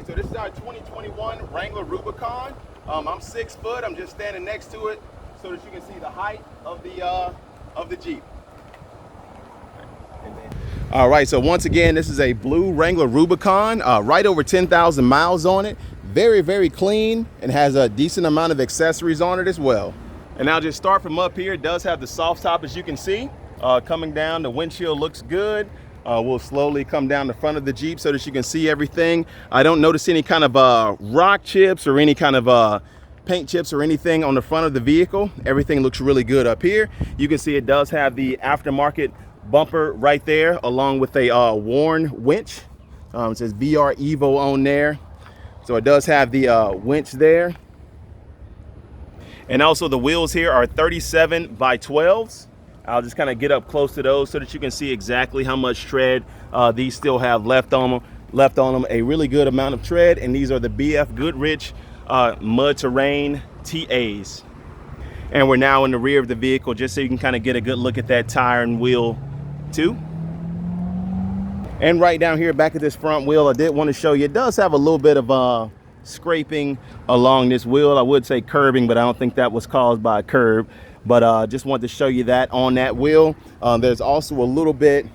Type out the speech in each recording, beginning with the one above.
right, so this is our 2021 Wrangler Rubicon. I'm 6 foot. I'm just standing next to it so that you can see the height of the Jeep. All right, so once again, this is a blue Wrangler Rubicon, right over 10,000 miles on it. Very, very clean and has a decent amount of accessories on it as well. And I'll just start from up here. It does have the soft top, as you can see. Coming down, the windshield looks good. We'll slowly come down the front of the Jeep so that you can see everything. I don't notice any kind of rock chips or any kind of paint chips or anything on the front of the vehicle. Everything looks really good up here. You can see it does have the aftermarket bumper right there, along with a worn winch. It says VR Evo on there. So it does have the winch there. And also the wheels here are 37 by 12s. I'll just kind of get up close to those so that you can see exactly how much tread these still have left on them. A really good amount of tread, and these are the BF Goodrich mud terrain TAs. And we're now in the rear of the vehicle, just so you can kind of get a good look at that tire and wheel too. And right down here back at this front wheel, I did want to show you, it does have a little bit of scraping along this wheel. I would say curbing, but I don't think that was caused by a curb. But just wanted to show you that on that wheel. There's also a little bit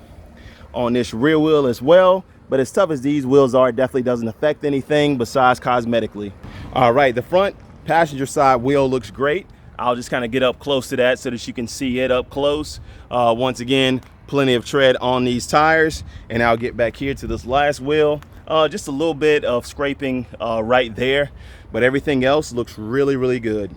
on this rear wheel as well. But as tough as these wheels are, it definitely doesn't affect anything besides cosmetically. All right, the front passenger side wheel looks great. I'll just kind of get up close to that so that you can see it up close. Once again, plenty of tread on these tires. And I'll get back here to this last wheel. Just a little bit of scraping right there, but everything else looks really, really good.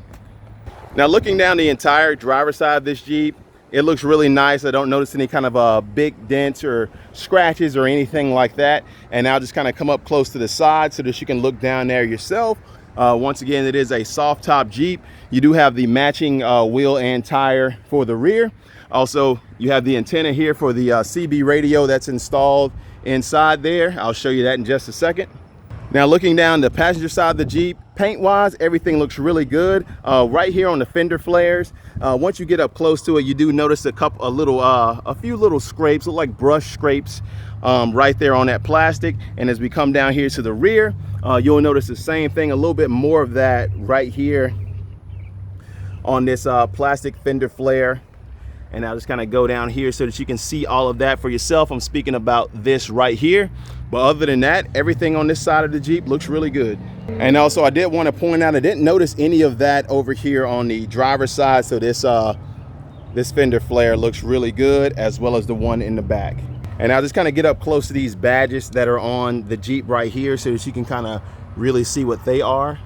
Now, looking down the entire driver's side of this Jeep, it looks really nice. I don't notice any kind of big dents or scratches or anything like that. And I'll just kind of come up close to the side so that you can look down there yourself. Once again, it is a soft top Jeep. You do have the matching wheel and tire for the rear. Also, you have the antenna here for the CB radio that's installed inside there. I'll show you that in just a second. Now, looking down the passenger side of the Jeep, paint wise, everything looks really good. Right here on the fender flares, once you get up close to it, you do notice a few little scrapes, look like brush scrapes right there on that plastic. And as we come down here to the rear, you'll notice the same thing, a little bit more of that right here on this plastic fender flare. And I'll just kind of go down here so that you can see all of that for yourself. I'm speaking about this right here. But other than that, everything on this side of the Jeep looks really good. And also, I did want to point out, I didn't notice any of that over here on the driver's side. So this fender flare looks really good, as well as the one in the back. And I'll just kind of get up close to these badges that are on the Jeep right here so that you can kind of really see what they are.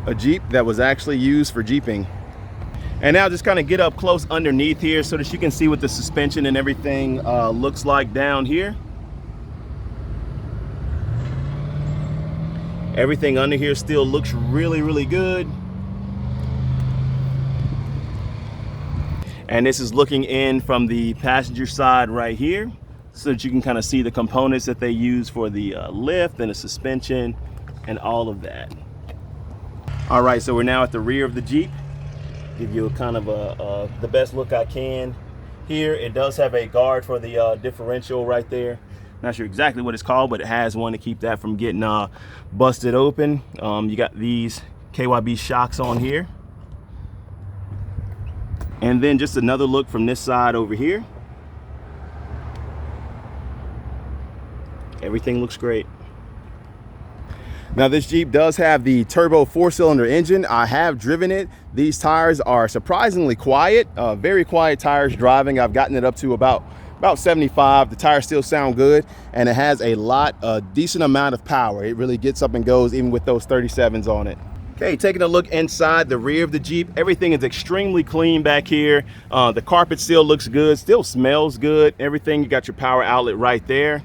A Jeep that was actually used for Jeeping. And now just kind of get up close underneath here so that you can see what the suspension and everything looks like down here. Everything under here still looks really, really good. And this is looking in from the passenger side right here so that you can kind of see the components that they use for the lift and the suspension and all of that. All right, so we're now at the rear of the Jeep. Give you a kind of the best look I can here. It does have a guard for the differential right there. Not sure exactly what it's called, but it has one to keep that from getting busted open. You got these KYB shocks on here. And then just another look from this side over here. Everything looks great. Now, this Jeep does have the turbo 4-cylinder engine. I have driven it. These tires are surprisingly quiet, very quiet tires driving. I've gotten it up to about 75. The tires still sound good, and it has a decent amount of power. It really gets up and goes even with those 37s on it. Okay, taking a look inside the rear of the Jeep, everything is extremely clean back here. The carpet still looks good, still smells good. Everything, you got your power outlet right there.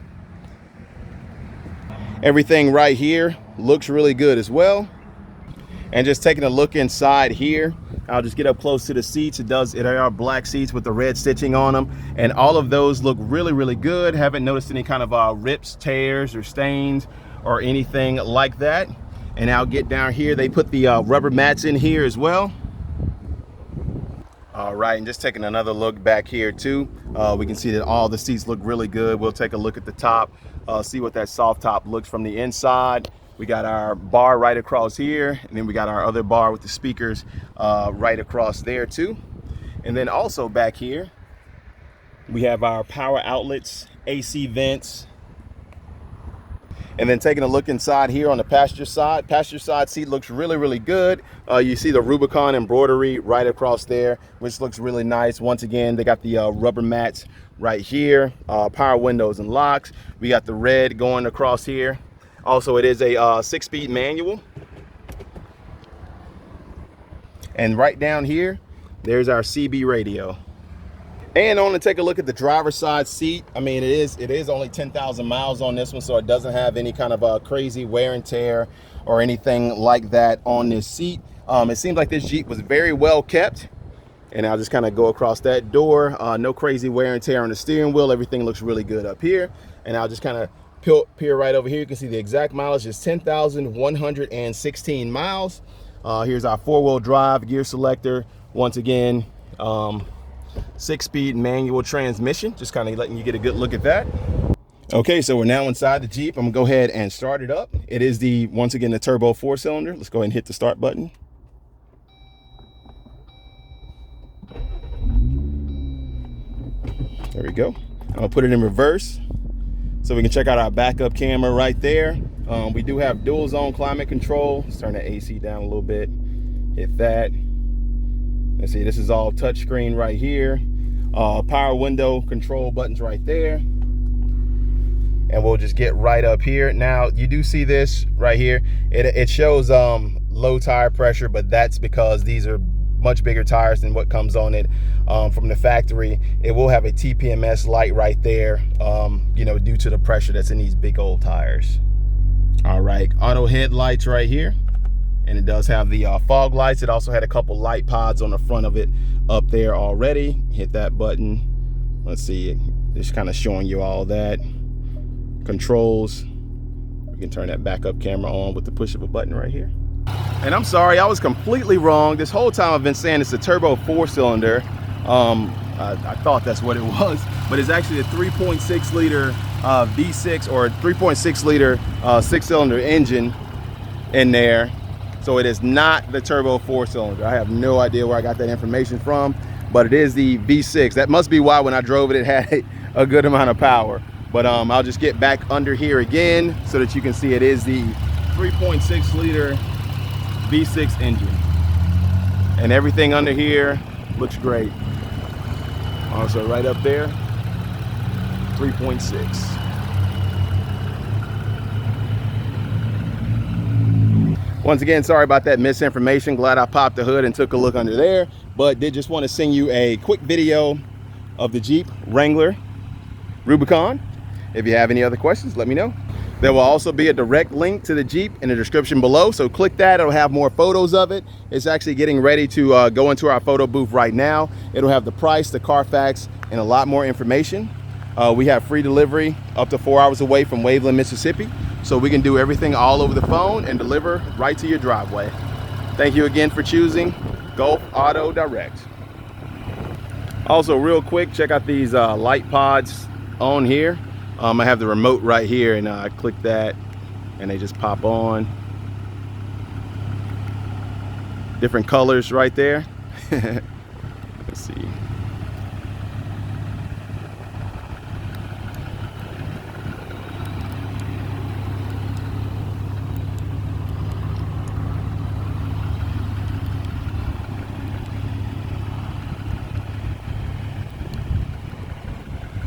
Everything right here looks really good as well. And just taking a look inside here, I'll just get up close to the seats. It are black seats with the red stitching on them, and all of those look really, really good. Haven't noticed any kind of rips, tears, or stains or anything like that. And I'll get down here. They put the rubber mats in here as well. All right, and just taking another look back here too, we can see that all the seats look really good. We'll take a look at the top. see what that soft top looks from the inside. We got our bar right across here, and then we got our other bar with the speakers right across there too. And then also back here, we have our power outlets, AC vents. And then taking a look inside here on the passenger side seat looks really, really good. You see the Rubicon embroidery right across there, which looks really nice. Once again, they got the rubber mats right here, power windows and locks. We got the red going across here. Also, it is a 6-speed manual. And right down here, there's our CB radio. And I want to take a look at the driver's side seat. I mean, it is only 10,000 miles on this one, so it doesn't have any kind of crazy wear and tear or anything like that on this seat. It seems like this Jeep was very well kept. And I'll just kind of go across that door. No crazy wear and tear on the steering wheel. Everything looks really good up here. And I'll just kind of peer right over here. You can see the exact mileage is 10,116 miles. Here's our 4-wheel drive gear selector. Once again, 6-speed manual transmission, just kind of letting you get a good look at that. Okay, so we're now inside the Jeep. I'm gonna go ahead and start it up. It is once again the turbo 4-cylinder. Let's go ahead and hit the start button. There we go. I'm gonna put it in reverse so we can check out our backup camera right there. We do have dual zone climate control. Let's turn the AC down a little bit. Hit that. Let's see, this is all touchscreen right here. Power window control buttons right there. And we'll just get right up here. Now, you do see this right here. It shows low tire pressure, but that's because these are much bigger tires than what comes on it from the factory. It will have a Tpms Light right there, you know, due to the pressure that's in these big old tires. All right, auto headlights right here. And it does have the fog lights. It also had a couple light pods on the front of it up there already. Hit that button. Let's see, just kind of showing you all that. Controls. We can turn that backup camera on with the push of a button right here. And I'm sorry, I was completely wrong. This whole time I've been saying it's a turbo 4-cylinder. I thought that's what it was, but it's actually a 3.6 liter V6 or 3.6 liter 6-cylinder engine in there. So it is not the turbo 4-cylinder. I have no idea where I got that information from, but it is the V6. That must be why when I drove it, it had a good amount of power. But I'll just get back under here again so that you can see it is the 3.6 liter V6 engine. And everything under here looks great. Also right up there, 3.6. Once again, sorry about that misinformation. Glad I popped the hood and took a look under there, but did just want to send you a quick video of the Jeep Wrangler Rubicon. If you have any other questions, let me know. There will also be a direct link to the Jeep in the description below, so click that. It'll have more photos of it. It's actually getting ready to go into our photo booth right now. It'll have the price, the Carfax, and a lot more information. We have free delivery up to 4 hours away from Waveland, Mississippi. So we can do everything all over the phone and deliver right to your driveway. Thank you again for choosing Gulf Auto Direct. Also, real quick, check out these light pods on here. I have the remote right here, and I click that and they just pop on. Different colors right there. Let's see.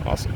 Awesome.